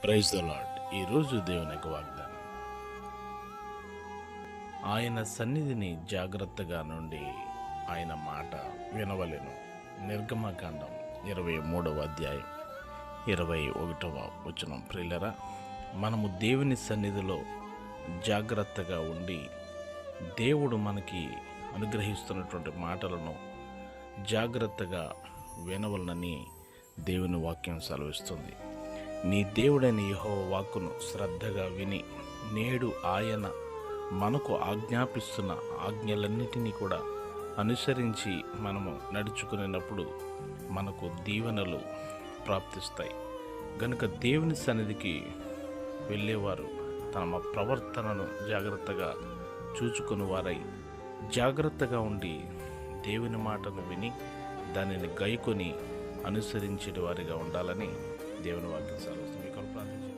Praise the lord. ఈరోజు దేవుని యొక్క వాగ్దానం, ఆయన సన్నిధిని జాగ్రత్తగా నుండి ఆయన మాట వినవలెను. నిర్గమకాండం 23వ అధ్యాయం 21వ వచనం. ప్రియులరా, మనము దేవుని సన్నిధిలో జాగ్రత్తగా ఉండి దేవుడు మనకి అనుగ్రహిస్తున్నటువంటి మాటలను జాగ్రత్తగా వినవలనని దేవుని వాక్యం సెలవిస్తుంది. నీ దేవుడైన యెహోవా వాక్కును శ్రద్ధగా విని నేడు ఆయన మనకు ఆజ్ఞాపిస్తున్న ఆజ్ఞలన్నిటినీ కూడా అనుసరించి మనము నడుచుకునేటప్పుడు మనకు దీవెనలు ప్రాప్తిస్తాయి. గనుక దేవుని సన్నిధికి వెళ్ళేవారు తమ ప్రవర్తనను జాగ్రత్తగా చూచుకుని వారై జాగ్రత్తగా ఉండి దేవుని మాటను విని దానిని గైకొని అనుసరించే వారిగా ఉండాలని దేవుని వాక్యం సెలవిస్తుంది. మీకు ప్రార్థన